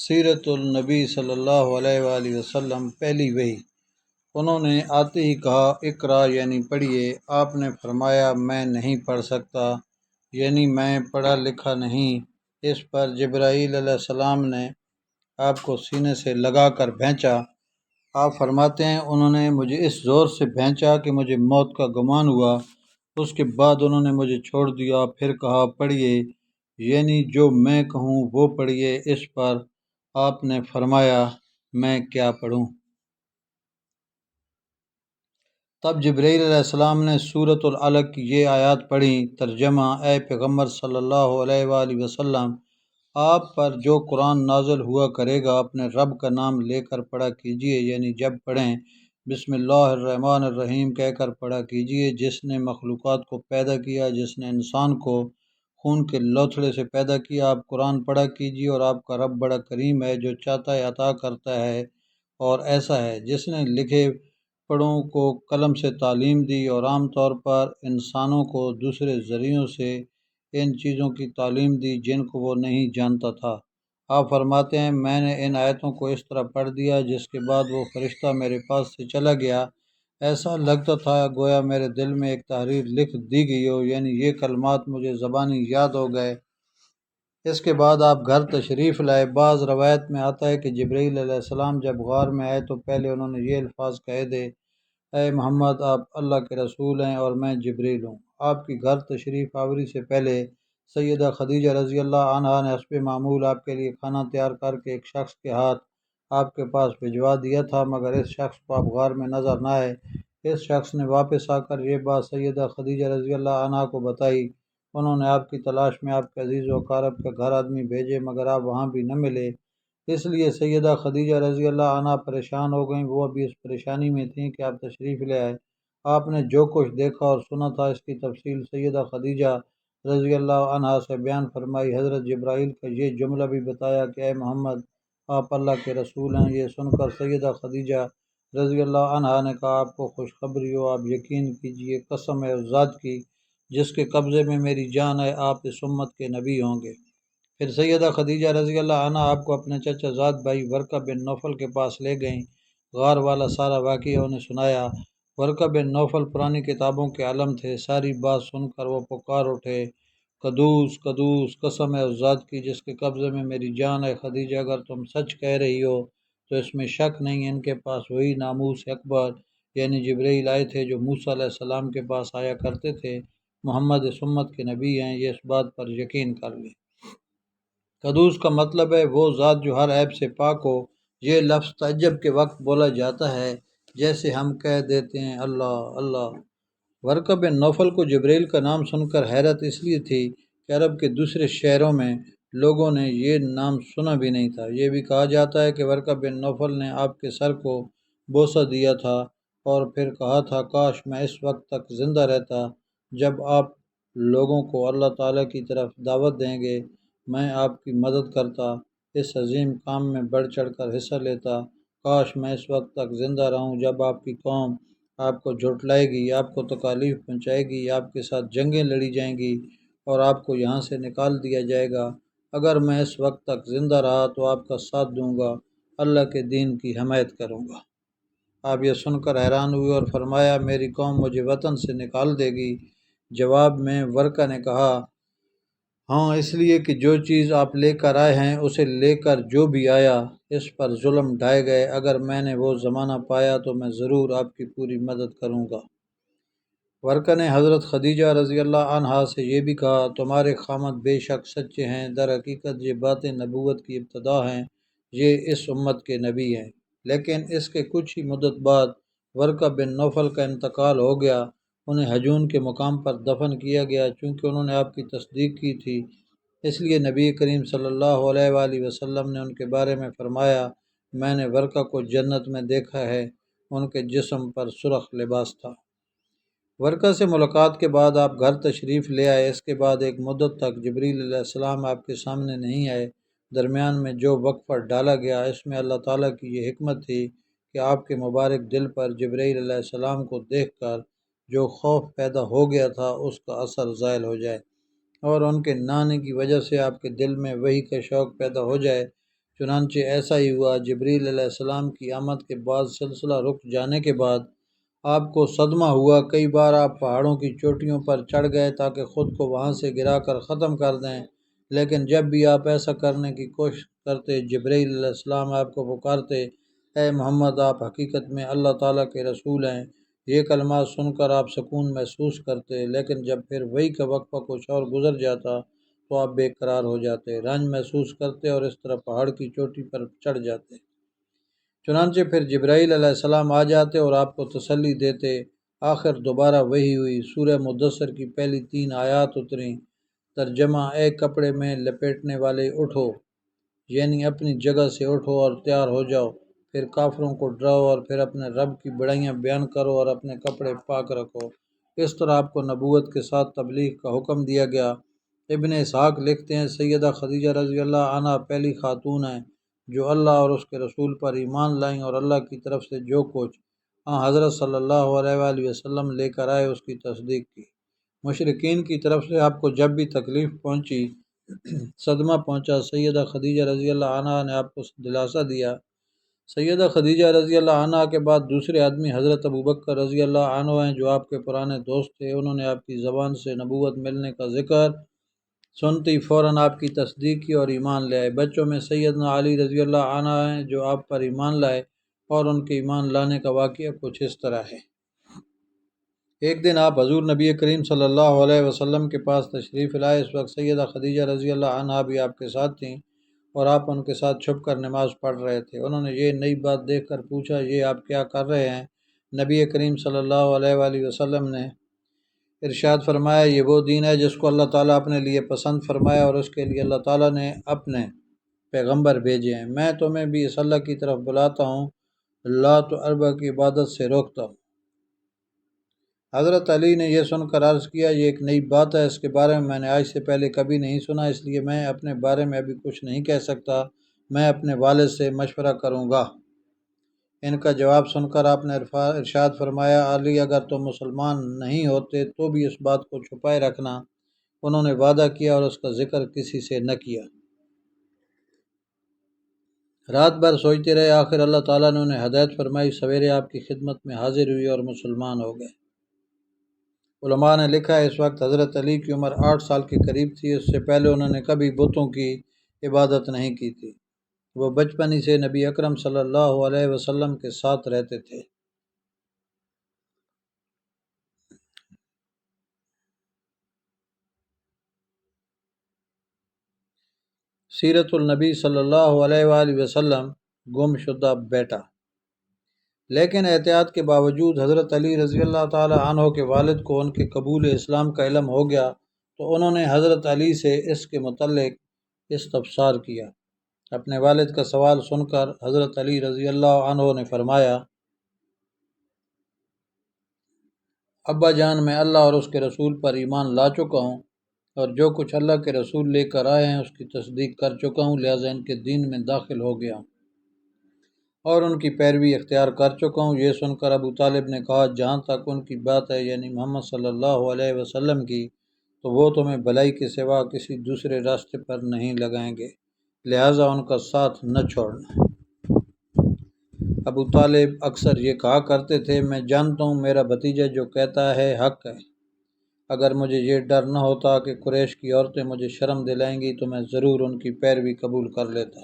سیرت النبی صلی اللہ علیہ وآلہ وسلم پہلی وحی۔ انہوں نے آتے ہی کہا اقرا یعنی پڑھیے۔ آپ نے فرمایا میں نہیں پڑھ سکتا، یعنی میں پڑھا لکھا نہیں۔ اس پر جبرائیل علیہ السلام نے آپ کو سینے سے لگا کر بھینچا۔ آپ فرماتے ہیں انہوں نے مجھے اس زور سے بھینچا کہ مجھے موت کا گمان ہوا۔ اس کے بعد انہوں نے مجھے چھوڑ دیا، پھر کہا پڑھیے، یعنی جو میں کہوں وہ پڑھیے۔ اس پر آپ نے فرمایا میں کیا پڑھوں؟ تب جبرائیل علیہ السلام نے سورۃ العلق کی یہ آیات پڑھیں۔ ترجمہ: اے پیغمبر صلی اللہ علیہ وآلہ وسلم، آپ پر جو قرآن نازل ہوا کرے گا اپنے رب کا نام لے کر پڑھا کیجیے، یعنی جب پڑھیں بسم اللہ الرحمن الرحیم کہہ کر پڑھا کیجیے۔ جس نے مخلوقات کو پیدا کیا، جس نے انسان کو خون کے لوتھڑے سے پیدا کیا، آپ قرآن پڑھا کیجیے۔ اور آپ کا رب بڑا کریم ہے، جو چاہتا ہے عطا کرتا ہے۔ اور ایسا ہے جس نے لکھے پڑھوں کو قلم سے تعلیم دی، اور عام طور پر انسانوں کو دوسرے ذریعوں سے ان چیزوں کی تعلیم دی جن کو وہ نہیں جانتا تھا۔ آپ فرماتے ہیں میں نے ان آیتوں کو اس طرح پڑھ دیا، جس کے بعد وہ فرشتہ میرے پاس سے چلا گیا۔ ایسا لگتا تھا گویا میرے دل میں ایک تحریر لکھ دی گئی ہو، یعنی یہ کلمات مجھے زبانی یاد ہو گئے۔ اس کے بعد آپ گھر تشریف لائے۔ بعض روایت میں آتا ہے کہ جبرائیل علیہ السلام جب غار میں آئے تو پہلے انہوں نے یہ الفاظ کہے تھے، اے محمد آپ اللہ کے رسول ہیں اور میں جبرائیل ہوں۔ آپ کی گھر تشریف آوری سے پہلے سیدہ خدیجہ رضی اللہ عنہا نے حسب معمول آپ کے لیے کھانا تیار کر کے ایک شخص کے ہاتھ آپ کے پاس بھجوا دیا تھا، مگر اس شخص کو آپ غار میں نظر نہ آئے۔ اس شخص نے واپس آ کر یہ بات سیدہ خدیجہ رضی اللہ عنہا کو بتائی۔ انہوں نے آپ کی تلاش میں آپ کے عزیز و اقارب کے گھر آدمی بھیجے، مگر آپ وہاں بھی نہ ملے۔ اس لیے سیدہ خدیجہ رضی اللہ عنہا پریشان ہو گئیں۔ وہ ابھی اس پریشانی میں تھیں کہ آپ تشریف لے آئے۔ آپ نے جو کچھ دیکھا اور سنا تھا اس کی تفصیل سیدہ خدیجہ رضی اللہ عنہا سے بیان فرمائی۔ حضرت جبرائیل کا یہ جملہ بھی بتایا کہ اے محمد آپ اللہ کے رسول ہیں۔ یہ سن کر سیدہ خدیجہ رضی اللہ عنہا نے کہا آپ کو خوشخبری ہو، آپ یقین کیجئے، قسم ہے اس ذات کی جس کے قبضے میں میری جان ہے، آپ اس امت کے نبی ہوں گے۔ پھر سیدہ خدیجہ رضی اللہ عنہا آپ کو اپنے چچا زاد بھائی ورقہ بن نوفل کے پاس لے گئیں۔ غار والا سارا واقعہ انہیں سنایا۔ ورقہ بن نوفل پرانی کتابوں کے عالم تھے۔ ساری بات سن کر وہ پکار اٹھے، قدوس قدوس، قسم ہے اس ذات کی جس کے قبضے میں میری جان ہے، خدیجہ اگر تم سچ کہہ رہی ہو تو اس میں شک نہیں، ان کے پاس وہی ناموس اکبر یعنی جبرائیل آئے تھے جو موسیٰ علیہ السلام کے پاس آیا کرتے تھے۔ محمد اس امت کے نبی ہیں، یہ اس بات پر یقین کر لیں۔ قدوس کا مطلب ہے وہ ذات جو ہر عیب سے پاک ہو۔ یہ لفظ تعجب کے وقت بولا جاتا ہے، جیسے ہم کہہ دیتے ہیں اللہ اللہ۔ ورقہ بن نوفل کو جبرائیل کا نام سن کر حیرت اس لیے تھی کہ عرب کے دوسرے شہروں میں لوگوں نے یہ نام سنا بھی نہیں تھا۔ یہ بھی کہا جاتا ہے کہ ورقہ بن نوفل نے آپ کے سر کو بوسہ دیا تھا اور پھر کہا تھا کاش میں اس وقت تک زندہ رہتا جب آپ لوگوں کو اللہ تعالیٰ کی طرف دعوت دیں گے، میں آپ کی مدد کرتا، اس عظیم کام میں بڑھ چڑھ کر حصہ لیتا۔ کاش میں اس وقت تک زندہ رہوں جب آپ کی قوم آپ کو جھٹلائے گی، آپ کو تکالیف پہنچائے گی، آپ کے ساتھ جنگیں لڑی جائیں گی اور آپ کو یہاں سے نکال دیا جائے گا۔ اگر میں اس وقت تک زندہ رہا تو آپ کا ساتھ دوں گا، اللہ کے دین کی حمایت کروں گا۔ آپ یہ سن کر حیران ہوئے اور فرمایا میری قوم مجھے وطن سے نکال دے گی۔ جواب میں ورقہ نے کہا ہاں، اس لیے کہ جو چیز آپ لے کر آئے ہیں اسے لے کر جو بھی آیا اس پر ظلم ڈھائے گئے۔ اگر میں نے وہ زمانہ پایا تو میں ضرور آپ کی پوری مدد کروں گا۔ ورقہ نے حضرت خدیجہ رضی اللہ عنہا سے یہ بھی کہا تمہارے خامد بے شک سچے ہیں، در حقیقت یہ باتیں نبوت کی ابتدا ہیں، یہ اس امت کے نبی ہیں۔ لیکن اس کے کچھ ہی مدت بعد ورقہ بن نوفل کا انتقال ہو گیا۔ انہیں حجون کے مقام پر دفن کیا گیا۔ چونکہ انہوں نے آپ کی تصدیق کی تھی، اس لیے نبی کریم صلی اللہ علیہ وآلہ وسلم نے ان کے بارے میں فرمایا میں نے ورقہ کو جنت میں دیکھا ہے، ان کے جسم پر سرخ لباس تھا۔ ورقہ سے ملاقات کے بعد آپ گھر تشریف لے آئے۔ اس کے بعد ایک مدت تک جبرائیل علیہ السلام آپ کے سامنے نہیں آئے۔ درمیان میں جو وقفہ ڈالا گیا اس میں اللہ تعالیٰ کی یہ حکمت تھی کہ آپ کے مبارک دل پر جبرائیل علیہ السلام کو دیکھ کر جو خوف پیدا ہو گیا تھا اس کا اثر زائل ہو جائے، اور ان کے نہ آنے کی وجہ سے آپ کے دل میں وحی کا شوق پیدا ہو جائے۔ چنانچہ ایسا ہی ہوا۔ جبریل علیہ السلام کی آمد کے بعد سلسلہ رک جانے کے بعد آپ کو صدمہ ہوا۔ کئی بار آپ پہاڑوں کی چوٹیوں پر چڑھ گئے تاکہ خود کو وہاں سے گرا کر ختم کر دیں، لیکن جب بھی آپ ایسا کرنے کی کوشش کرتے، جبریل علیہ السلام آپ کو پکارتے، اے محمد، آپ حقیقت میں اللہ تعالیٰ کے رسول ہیں۔ یہ کلمات سن کر آپ سکون محسوس کرتے، لیکن جب پھر وہی کا وقفہ کچھ اور گزر جاتا تو آپ بے قرار ہو جاتے، رنج محسوس کرتے اور اس طرح پہاڑ کی چوٹی پر چڑھ جاتے۔ چنانچہ پھر جبرائیل علیہ السلام آ جاتے اور آپ کو تسلی دیتے۔ آخر دوبارہ وحی ہوئی۔ سورہ مدثر کی پہلی 3 آیات اتریں۔ ترجمہ: اے کپڑے میں لپیٹنے والے، اٹھو، یعنی اپنی جگہ سے اٹھو اور تیار ہو جاؤ، پھر کافروں کو ڈراؤ اور پھر اپنے رب کی بڑائیاں بیان کرو اور اپنے کپڑے پاک رکھو۔ اس طرح آپ کو نبوت کے ساتھ تبلیغ کا حکم دیا گیا۔ ابن اسحاق لکھتے ہیں، سیدہ خدیجہ رضی اللہ عنہ پہلی خاتون ہیں جو اللہ اور اس کے رسول پر ایمان لائیں اور اللہ کی طرف سے جو کچھ حضرت صلی اللہ علیہ وآلہ وسلم لے کر آئے اس کی تصدیق کی۔ مشرکین کی طرف سے آپ کو جب بھی تکلیف پہنچی، صدمہ پہنچا، سیدہ خدیجہ رضی اللہ عنہ نے آپ کو دلاسا دیا۔ سیدہ خدیجہ رضی اللہ عنہ کے بعد دوسرے آدمی حضرت ابوبکر رضی اللہ عنہ ہیں جو آپ کے پرانے دوست تھے۔ انہوں نے آپ کی زبان سے نبوت ملنے کا ذکر سنتی فوراً آپ کی تصدیق کی اور ایمان لے آئے۔ بچوں میں سیدنا علی رضی اللہ عنہ ہیں جو آپ پر ایمان لائے، اور ان کے ایمان لانے کا واقعہ کچھ اس طرح ہے۔ ایک دن آپ حضور نبی کریم صلی اللہ علیہ وسلم کے پاس تشریف لائے۔ اس وقت سیدہ خدیجہ رضی اللہ عنہ بھی آپ کے ساتھ تھیں اور آپ ان کے ساتھ چھپ کر نماز پڑھ رہے تھے۔ انہوں نے یہ نئی بات دیکھ کر پوچھا، یہ آپ کیا کر رہے ہیں؟ نبی کریم صلی اللہ علیہ وآلہ وسلم نے ارشاد فرمایا، یہ وہ دین ہے جس کو اللہ تعالیٰ اپنے لیے پسند فرمایا اور اس کے لیے اللہ تعالیٰ نے اپنے پیغمبر بھیجے ہیں۔ میں تمہیں بھی اس اللہ کی طرف بلاتا ہوں، لات و عربہ کی عبادت سے روکتا ہوں۔ حضرت علی نے یہ سن کر عرض کیا، یہ ایک نئی بات ہے، اس کے بارے میں نے آج سے پہلے کبھی نہیں سنا، اس لیے میں اپنے بارے میں ابھی کچھ نہیں کہہ سکتا، میں اپنے والد سے مشورہ کروں گا۔ ان کا جواب سن کر آپ نے ارشاد فرمایا، علی، اگر تم مسلمان نہیں ہوتے تو بھی اس بات کو چھپائے رکھنا۔ انہوں نے وعدہ کیا اور اس کا ذکر کسی سے نہ کیا۔ رات بھر سوچتے رہے، آخر اللہ تعالیٰ نے انہیں ہدایت فرمائی، سویرے آپ کی خدمت میں حاضر ہوئی اور مسلمان ہو گئے۔ علماء نے لکھا ہے، اس وقت حضرت علی کی عمر 8 سال کے قریب تھی۔ اس سے پہلے انہوں نے کبھی بتوں کی عبادت نہیں کی تھی۔ وہ بچپن ہی سے نبی اکرم صلی اللہ علیہ وسلم کے ساتھ رہتے تھے۔ سیرت النبی صلی اللہ علیہ وآلہ وسلم، گم شدہ بیٹا۔ لیکن احتیاط کے باوجود حضرت علی رضی اللہ تعالی عنہ کے والد کو ان کے قبول اسلام کا علم ہو گیا تو انہوں نے حضرت علی سے اس کے متعلق استفسار کیا۔ اپنے والد کا سوال سن کر حضرت علی رضی اللہ عنہ نے فرمایا، ابا جان، میں اللہ اور اس کے رسول پر ایمان لا چکا ہوں اور جو کچھ اللہ کے رسول لے کر آئے ہیں اس کی تصدیق کر چکا ہوں، لہٰذا ان کے دین میں داخل ہو گیا ہوں اور ان کی پیروی اختیار کر چکا ہوں۔ یہ سن کر ابو طالب نے کہا، جہاں تک ان کی بات ہے، یعنی محمد صلی اللہ علیہ وسلم کی، تو وہ تمہیں بھلائی کے سوا کسی دوسرے راستے پر نہیں لگائیں گے، لہٰذا ان کا ساتھ نہ چھوڑنا۔ ابو طالب اکثر یہ کہا کرتے تھے، میں جانتا ہوں میرا بھتیجا جو کہتا ہے حق ہے، اگر مجھے یہ ڈر نہ ہوتا کہ قریش کی عورتیں مجھے شرم دلائیں گی تو میں ضرور ان کی پیروی قبول کر لیتا۔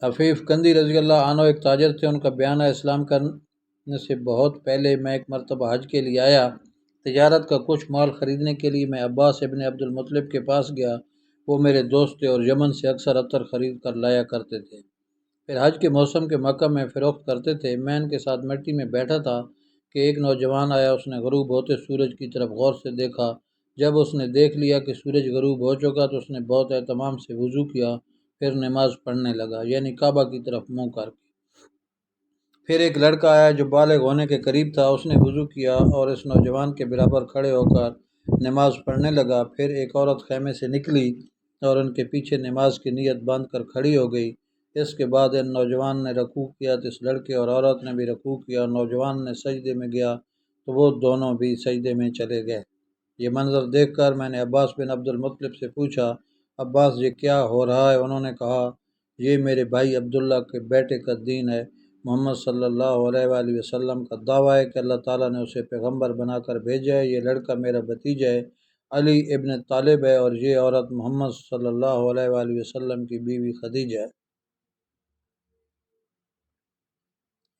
عفیف قندی رضی اللہ عنہ ایک تاجر تھے۔ ان کا بیانہ اسلام کرنے سے بہت پہلے، میں ایک مرتبہ حج کے لیے آیا، تجارت کا کچھ مال خریدنے کے لیے میں عباس ابن عبد المطلب کے پاس گیا۔ وہ میرے دوست تھے اور یمن سے اکثر عطر خرید کر لایا کرتے تھے، پھر حج کے موسم کے مکہ میں فروخت کرتے تھے۔ میں ان کے ساتھ مٹی میں بیٹھا تھا کہ ایک نوجوان آیا، اس نے غروب ہوتے سورج کی طرف غور سے دیکھا۔ جب اس نے دیکھ لیا کہ سورج غروب ہو چکا تو اس نے بہت اہتمام سے وضو کیا، پھر نماز پڑھنے لگا، یعنی کعبہ کی طرف منہ کر کے۔ پھر ایک لڑکا آیا جو بالغ ہونے کے قریب تھا، اس نے وضو کیا اور اس نوجوان کے برابر کھڑے ہو کر نماز پڑھنے لگا۔ پھر ایک عورت خیمے سے نکلی اور ان کے پیچھے نماز کی نیت باندھ کر کھڑی ہو گئی۔ اس کے بعد ان نوجوان نے رکوع کیا تو اس لڑکے اور عورت نے بھی رکوع کیا، اور نوجوان نے سجدے میں گیا تو وہ دونوں بھی سجدے میں چلے گئے۔ یہ منظر دیکھ کر میں نے عباس بن عبد المطلب سے پوچھا، عباس یہ کیا ہو رہا ہے؟ انہوں نے کہا یہ میرے بھائی عبداللہ کے بیٹے کا دین ہے۔ محمد صلی اللہ علیہ وآلہ وسلم کا دعویٰ ہے کہ اللہ تعالیٰ نے اسے پیغمبر بنا کر بھیجا ہے۔ یہ لڑکا میرا بھتیجا ہے، علی ابن طالب ہے، اور یہ عورت محمد صلی اللہ علیہ وآلہ وسلم کی بیوی خدیجہ ہے۔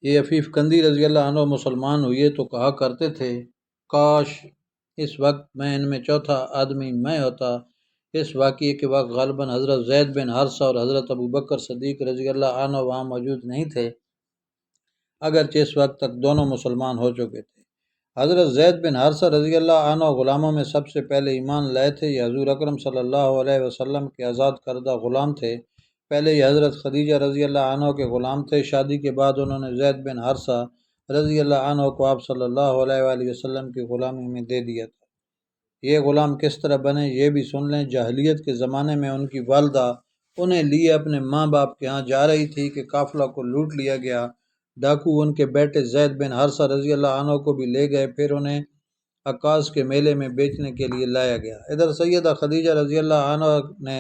یہ عفیف قندی رضی اللہ عنہ مسلمان ہوئے تو کہا کرتے تھے، کاش اس وقت میں ان میں چوتھا آدمی میں ہوتا۔ اس واقعے کے وقت غالباً حضرت زید بن حارثہ اور حضرت ابوبکر صدیق رضی اللہ عنہ وہاں موجود نہیں تھے، اگرچہ اس وقت تک دونوں مسلمان ہو چکے تھے۔ حضرت زید بن حارثہ رضی اللہ عنہ غلاموں میں سب سے پہلے ایمان لائے تھے۔ یہ حضور اکرم صلی اللہ علیہ وسلم کے آزاد کردہ غلام تھے۔ پہلے یہ حضرت خدیجہ رضی اللہ عنہ کے غلام تھے۔ شادی کے بعد انہوں نے زید بن حارثہ رضی اللہ عنہ کو آپ صلی اللہ علیہ وآلہ وسلم کی غلامی میں دے دیا تھا۔ یہ غلام کس طرح بنے یہ بھی سن لیں۔ جاہلیت کے زمانے میں ان کی والدہ انہیں لیے اپنے ماں باپ کے ہاں جا رہی تھی کہ قافلہ کو لوٹ لیا گیا۔ ڈاکو ان کے بیٹے زید بن حارثہ رضی اللہ عنہ کو بھی لے گئے، پھر انہیں عکاظ کے میلے میں بیچنے کے لیے لایا گیا۔ ادھر سیدہ خدیجہ رضی اللہ عنہ نے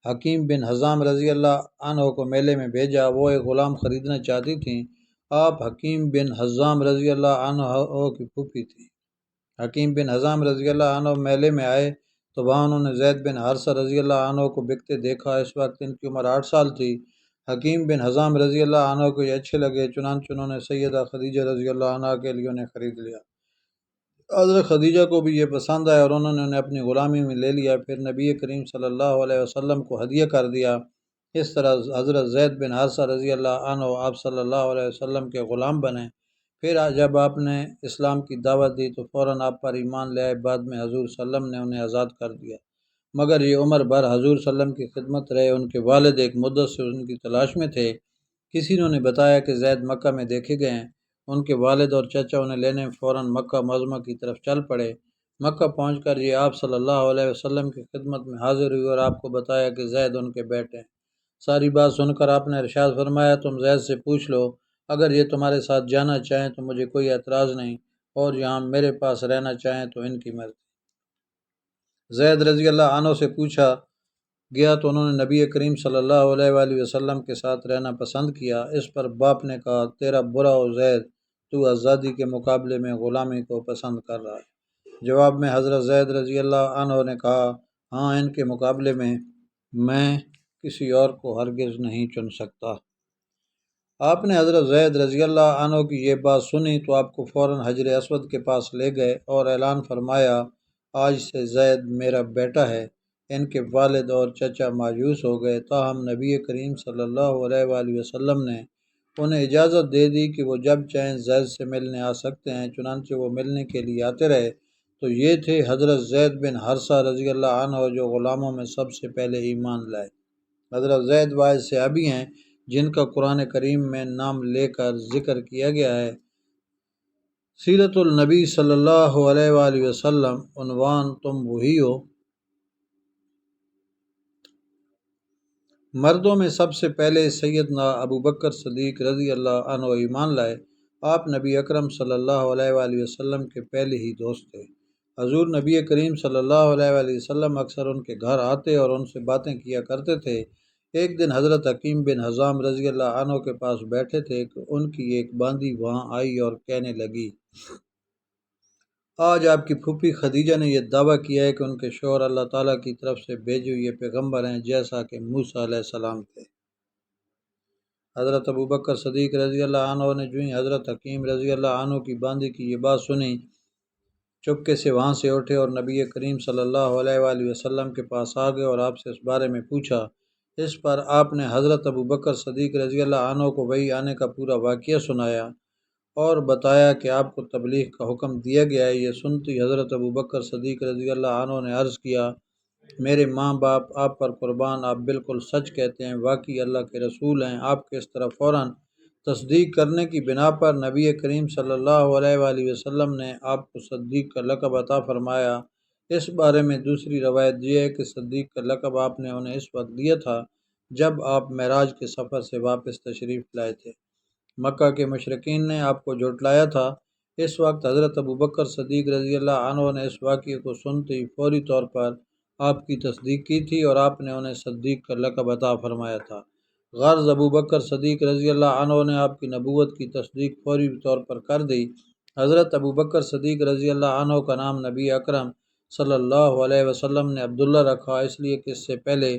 حکیم بن حزام رضی اللہ عنہ کو میلے میں بھیجا۔ وہ ایک غلام خریدنا چاہتی تھیں۔ آپ حکیم بن حزام رضی اللہ عنہ کی پھوپھی تھی۔ حکیم بن حزام رضی اللہ عنہ میلے میں آئے تو وہاں انہوں نے زید بن حارثہ رضی اللہ عنہ کو بکتے دیکھا۔ اس وقت ان کی عمر 8 سال تھی۔ حکیم بن حزام رضی اللہ عنہ کو یہ اچھے لگے، چنانچہ انہوں نے سیدہ خدیجہ رضی اللہ عنہ کے لیے انہیں خرید لیا۔ حضرت خدیجہ کو بھی یہ پسند آیا اور انہوں نے انہیں اپنی غلامی میں لے لیا، پھر نبی کریم صلی اللہ علیہ وسلم کو ہدیہ کر دیا۔ اس طرح حضرت زید بن حارثہ رضی اللہ عنہ آپ صلی اللہ علیہ وسلم کے غلام بنے۔ پھر جب آپ نے اسلام کی دعوت دی تو فوراً آپ پر ایمان لے آئے۔ بعد میں حضور صلی اللہ علیہ وسلم نے انہیں آزاد کر دیا، مگر یہ عمر بھر حضور صلی اللہ علیہ وسلم کی خدمت رہے۔ ان کے والد ایک مدت سے ان کی تلاش میں تھے۔ کسی نے بتایا کہ زید مکہ میں دیکھے گئے ہیں۔ ان کے والد اور چچا انہیں لینے فوراً مکہ معظمہ کی طرف چل پڑے۔ مکہ پہنچ کر یہ آپ صلی اللہ علیہ وسلم کی خدمت میں حاضر ہوئی اور آپ کو بتایا کہ زید ان کے بیٹے ہیں۔ ساری بات سن کر آپ نے ارشاد فرمایا، تم زید سے پوچھ لو، اگر یہ تمہارے ساتھ جانا چاہیں تو مجھے کوئی اعتراض نہیں، اور یہاں میرے پاس رہنا چاہیں تو ان کی مرضی۔ زید رضی اللہ عنہ سے پوچھا گیا تو انہوں نے نبی کریم صلی اللہ علیہ وآلہ وسلم کے ساتھ رہنا پسند کیا۔ اس پر باپ نے کہا، تیرا برا ہو زید، تو آزادی کے مقابلے میں غلامی کو پسند کر رہا ہے۔ جواب میں حضرت زید رضی اللہ عنہ نے کہا، ہاں، ان کے مقابلے میں کسی اور کو ہرگز نہیں چن سکتا۔ آپ نے حضرت زید رضی اللہ عنہ کی یہ بات سنی تو آپ کو فوراً حجر اسود کے پاس لے گئے اور اعلان فرمایا، آج سے زید میرا بیٹا ہے۔ ان کے والد اور چچا مایوس ہو گئے، تاہم نبی کریم صلی اللہ علیہ وآلہ وسلم نے انہیں اجازت دے دی کہ وہ جب چاہیں زید سے ملنے آ سکتے ہیں۔ چنانچہ وہ ملنے کے لیے آتے رہے تو یہ تھے حضرت زید بن حارثہ رضی اللہ عنہ جو غلاموں میں سب سے پہلے ایمان لائے۔ حضرت زید واحد صحابی ہیں جن کا قرآن کریم میں نام لے کر ذکر کیا گیا ہے۔ سیرت النبی صلی اللہ علیہ وآلہ وسلم عنوان، تم وہی ہو۔ مردوں میں سب سے پہلے سیدنا ابوبکر صدیق رضی اللہ عنہ ایمان لائے۔ آپ نبی اکرم صلی اللہ علیہ وآلہ وسلم کے پہلے ہی دوست تھے۔ حضور نبی کریم صلی اللہ علیہ وآلہ وسلم اکثر ان کے گھر آتے اور ان سے باتیں کیا کرتے تھے۔ ایک دن حضرت حکیم بن حزام رضی اللہ عنہ کے پاس بیٹھے تھے کہ ان کی ایک باندی وہاں آئی اور کہنے لگی، آج آپ کی پھوپھی خدیجہ نے یہ دعویٰ کیا ہے کہ ان کے شوہر اللہ تعالیٰ کی طرف سے بھیجے ہوئے پیغمبر ہیں، جیسا کہ موسیٰ علیہ السلام تھے۔ حضرت ابوبکر صدیق رضی اللہ عنہ نے جو ہی حضرت حکیم رضی اللہ عنہ کی باندی کی یہ بات سنی، چپکے سے وہاں سے اٹھے اور نبی کریم صلی اللہ علیہ وآلہ وسلم کے پاس آ گئے اور آپ سے اس بارے میں پوچھا۔ اس پر آپ نے حضرت ابوبکر صدیق رضی اللہ عنہ کو وحی آنے کا پورا واقعہ سنایا اور بتایا کہ آپ کو تبلیغ کا حکم دیا گیا ہے۔ یہ سنتی حضرت ابوبکر صدیق رضی اللہ عنہ نے عرض کیا، میرے ماں باپ آپ پر قربان، آپ بالکل سچ کہتے ہیں، واقعی اللہ کے رسول ہیں۔ آپ کے اس طرح فوراً تصدیق کرنے کی بنا پر نبی کریم صلی اللہ علیہ وآلہ وسلم نے آپ کو صدیق کا لقب عطا فرمایا۔ اس بارے میں دوسری روایت یہ ہے کہ صدیق کا لقب آپ نے انہیں اس وقت دیا تھا جب آپ معراج کے سفر سے واپس تشریف لائے تھے۔ مکہ کے مشرکین نے آپ کو جھٹلایا تھا۔ اس وقت حضرت ابوبکر صدیق رضی اللہ عنہ نے اس واقعے کو سنتے ہی فوری طور پر آپ کی تصدیق کی تھی اور آپ نے انہیں صدیق کا لقب عطا فرمایا تھا۔ غرض ابو بکر صدیق رضی اللہ عنہ نے آپ کی نبوت کی تصدیق فوری طور پر کر دی۔ حضرت ابو بکر صدیق رضی اللہ عنہ کا نام نبی اکرم صلی اللہ علیہ وسلم نے عبداللہ رکھا، اس لیے کہ اس سے پہلے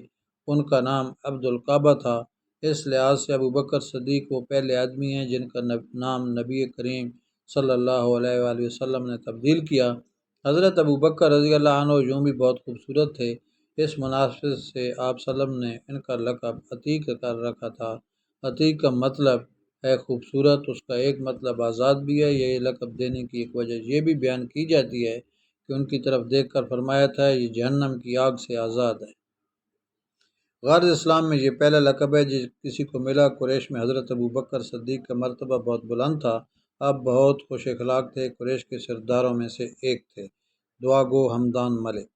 ان کا نام عبد الکعبہ تھا۔ اس لحاظ سے ابو بکر صدیق وہ پہلے آدمی ہیں جن کا نام نبی کریم صلی اللہ علیہ وآلہ وسلم نے تبدیل کیا۔ حضرت ابو بکر رضی اللہ عنہ یوں بھی بہت خوبصورت تھے، اس مناسبت سے آپ صلی اللہ علیہ وسلم نے ان کا لقب عتیق کر رکھا تھا۔ عتیق کا مطلب ہے خوبصورت، اس کا ایک مطلب آزاد بھی ہے۔ یہ لقب دینے کی ایک وجہ یہ بھی بیان کی جاتی ہے کہ ان کی طرف دیکھ کر فرمایا تھا یہ جہنم کی آگ سے آزاد ہے۔ غرض اسلام میں یہ پہلا لقب ہے جس کسی کو ملا۔ قریش میں حضرت ابو بکر صدیق کا مرتبہ بہت بلند تھا۔ آپ بہت خوش اخلاق تھے، قریش کے سرداروں میں سے ایک تھے۔ دعا گو ہمدان ملک۔